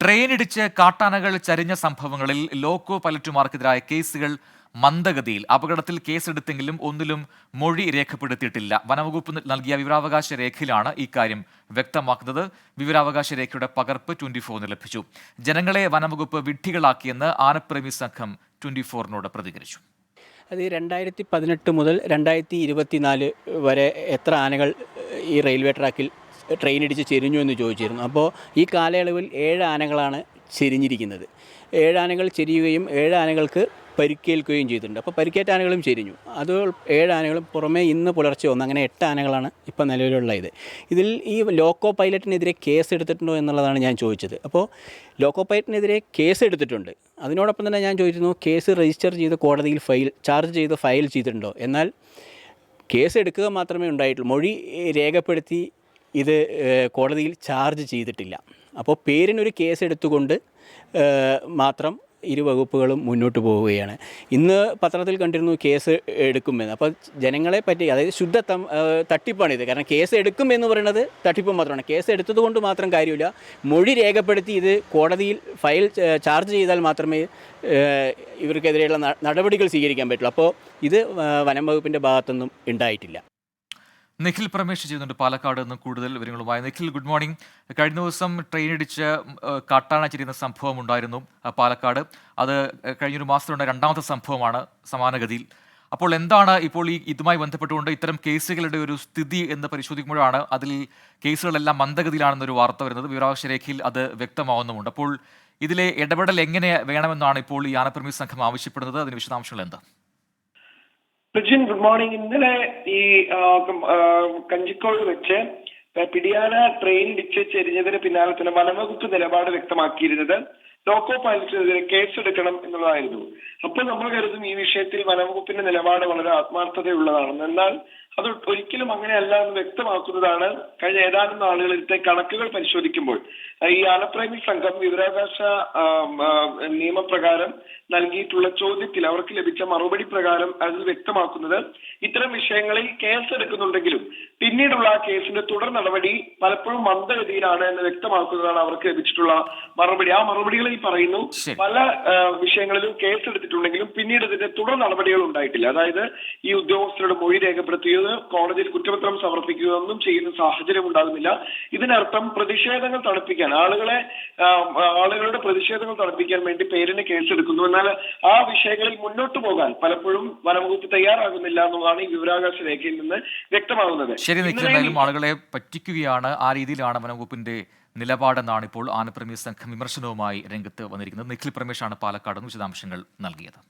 ട്രെയിനിടിച്ച് കാട്ടാനകൾ ചരിഞ്ഞ സംഭവങ്ങളിൽ ലോക്കോ പൈലറ്റുമാർക്കെതിരായ കേസുകൾ മന്ദഗതിയിൽ. അപകടത്തിൽ കേസെടുത്തെങ്കിലും ഒന്നിലും മൊഴി രേഖപ്പെടുത്തിയിട്ടില്ല. വനംവകുപ്പ് നൽകിയ വിവരാവകാശ രേഖയിലാണ് ഇക്കാര്യം വ്യക്തമാക്കുന്നത്. വിവരാവകാശ രേഖയുടെ പകർപ്പ് 24 ലഭിച്ചു. ജനങ്ങളെ വനംവകുപ്പ് വിഡ്ഢികളാക്കിയെന്ന് ആനപ്രേമി സംഘം 24 പ്രതികരിച്ചു. അത് 2018 മുതൽ 2024 വരെ എത്ര ആനകൾ ഈ റെയിൽവേ ട്രാക്കിൽ ട്രെയിൻ ഇടിച്ച് ചെരിഞ്ഞു എന്ന് ചോദിച്ചിരുന്നു. അപ്പോൾ ഈ കാലയളവിൽ 7 ആനകളാണ് ചെരിഞ്ഞിരിക്കുന്നത്. 7 ആനകൾ ചെരിയുകയും 7 ആനകൾക്ക് പരിക്കേൽക്കുകയും ചെയ്തിട്ടുണ്ട്. അപ്പോൾ പരിക്കേറ്റ ആനകളും ചെരിഞ്ഞു. അത് 7 ആനകളും പുറമേ ഇന്ന് പുലർച്ചെ വന്നു. അങ്ങനെ 8 ആനകളാണ് ഇപ്പോൾ നിലവിലുള്ള ഇതിൽ ഈ ലോക്കോ പൈലറ്റിനെതിരെ കേസ് എടുത്തിട്ടുണ്ടോ എന്നുള്ളതാണ് ഞാൻ ചോദിച്ചത്. അപ്പോൾ ലോക്കോ പൈലറ്റിനെതിരെ കേസ് എടുത്തിട്ടുണ്ട്. അതിനോടൊപ്പം തന്നെ ഞാൻ ചോദിച്ചിരുന്നു, കേസ് രജിസ്റ്റർ ചെയ്ത് കോടതിയിൽ ചാർജ് ചെയ്ത് ഫയൽ ചെയ്തിട്ടുണ്ടോ. എന്നാൽ കേസ് എടുക്കുക മാത്രമേ ഉണ്ടായിട്ടുള്ളൂ. മൊഴി രേഖപ്പെടുത്തി ഇത് കോടതിയിൽ ചാർജ് ചെയ്തിട്ടില്ല. അപ്പോൾ പേരിനൊരു കേസ് എടുത്തുകൊണ്ട് മാത്രം ഇരു വകുപ്പുകളും മുന്നോട്ട് പോവുകയാണ്. ഇന്ന് പത്രത്തിൽ കണ്ടിരുന്നു കേസ് എടുക്കുമെന്ന്. അപ്പോൾ ജനങ്ങളെ പറ്റി, അതായത് ശുദ്ധ തട്ടിപ്പാണിത്. കാരണം കേസ് എടുക്കുമെന്ന് പറയുന്നത് തട്ടിപ്പ് മാത്രമാണ്. കേസ് എടുത്തത് കൊണ്ട് മാത്രം കാര്യമില്ല. മൊഴി രേഖപ്പെടുത്തി ഇത് കോടതിയിൽ ചാർജ് ചെയ്താൽ മാത്രമേ ഇവർക്കെതിരെയുള്ള നടപടികൾ സ്വീകരിക്കാൻ പറ്റുള്ളൂ. അപ്പോൾ ഇത് വനം വകുപ്പിൻ്റെ ഭാഗത്തൊന്നും ഉണ്ടായിട്ടില്ല. നിഖിൽ പ്രമേഷ് ചെയ്യുന്നുണ്ട് പാലക്കാട് നിന്ന് കൂടുതൽ വിവരങ്ങളുമായി. Nikhil, good morning. കഴിഞ്ഞ ദിവസം ട്രെയിൻ ഇടിച്ച് കാട്ടാന ചെരിയുന്ന സംഭവം ഉണ്ടായിരുന്നു പാലക്കാട്. അത് കഴിഞ്ഞൊരു മാസത്തിലുണ്ടായ രണ്ടാമത്തെ സംഭവമാണ് സമാനഗതിയിൽ. അപ്പോൾ എന്താണ് ഇപ്പോൾ ഇതുമായി ബന്ധപ്പെട്ടുകൊണ്ട് ഇത്തരം കേസുകളുടെ ഒരു സ്ഥിതി എന്ന് പരിശോധിക്കുമ്പോഴാണ് അതിൽ കേസുകളെല്ലാം മന്ദഗതിയിലാണെന്നൊരു വാർത്ത വരുന്നത്. വിവരാവകാശ രേഖയിൽ അത് വ്യക്തമാവുന്നുമുണ്ട്. അപ്പോൾ ഇതിലെ ഇടപെടൽ എങ്ങനെ വേണമെന്നാണ് ഇപ്പോൾ ഈ ആനപ്രേമി സംഘം ആവശ്യപ്പെടുന്നത്? അതിന് വിശദാംശങ്ങൾ എന്താ? Rijin, good morning. ഇന്നലെ ഈ കഞ്ചിക്കോട് വെച്ച് പിടിയാന ട്രെയിൻ ഇടിച്ച് ചെരിഞ്ഞതിന് പിന്നാലെ തന്നെ വനംവകുപ്പ് നിലപാട് വ്യക്തമാക്കിയിരുന്നത് ലോക്കോ പൈലറ്റിനെതിരെ കേസെടുക്കണം എന്നുള്ളതായിരുന്നു. അപ്പോൾ നമ്മൾ കരുതും ഈ വിഷയത്തിൽ വനംവകുപ്പിന്റെ നിലപാട് വളരെ ആത്മാർത്ഥതയുള്ളതാണെന്ന്. എന്നാൽ അത് ഒരിക്കലും അങ്ങനെയല്ല എന്ന് വ്യക്തമാക്കുന്നതാണ് കഴിഞ്ഞ ഏതാനും നാളുകളിലത്തെ കണക്കുകൾ പരിശോധിക്കുമ്പോൾ. ഈ ആനപ്രേമി സംഘം വിവരാവകാശ നിയമപ്രകാരം നൽകിയിട്ടുള്ള ചോദ്യത്തിൽ അവർക്ക് ലഭിച്ച മറുപടി പ്രകാരം അതിൽ വ്യക്തമാക്കുന്നത് ഇത്തരം വിഷയങ്ങളിൽ കേസെടുക്കുന്നുണ്ടെങ്കിലും പിന്നീടുള്ള കേസിന്റെ തുടർ നടപടി പലപ്പോഴും മന്ദഗതിയിലാണ് എന്ന് വ്യക്തമാക്കുന്നതാണ് അവർക്ക് ലഭിച്ചിട്ടുള്ള മറുപടി. ആ മറുപടികളിൽ പറയുന്നു പല വിഷയങ്ങളിലും കേസെടുത്തിട്ടുണ്ടെങ്കിലും പിന്നീട് ഇതിന്റെ തുടർ നടപടികൾ ഉണ്ടായിട്ടില്ല. അതായത് ഈ ഉദ്യോഗസ്ഥരുടെ മൊഴി രേഖപ്പെടുത്തുകയോ കോടതിയിൽ കുറ്റപത്രം സമർപ്പിക്കുകയോ ഒന്നും ചെയ്യുന്ന സാഹചര്യം ഉണ്ടാകുന്നില്ല. ഇതിനർത്ഥം പ്രതിഷേധങ്ങൾ തണുപ്പിക്കാൻ ആളുകളുടെ പ്രതിഷേധങ്ങൾ തണുപ്പിക്കാൻ വേണ്ടി പേരിന് കേസെടുക്കുന്നു. എന്നാൽ ആ വിഷയങ്ങളിൽ മുന്നോട്ട് പോകാൻ പലപ്പോഴും വനംവകുപ്പ് തയ്യാറാകുന്നില്ല എന്നുള്ളതാണ് ഈ വിവരാവകാശ രേഖയിൽ നിന്ന് വ്യക്തമാകുന്നത്. ശരി, നിശ്ചയമായും ആളുകളെ പറ്റിക്കുകയാണ്, ആ രീതിയിലാണ് വനംവകുപ്പിന്റെ നിലപാടെന്നാണ് ഇപ്പോൾ ആനപ്രേമി സംഘം വിമർശനവുമായി രംഗത്ത് വന്നിരിക്കുന്നത്. നിഖിൽ പ്രമേഷാണ് പാലക്കാട് നിന്ന് വിശദാംശങ്ങൾ നൽകിയത്.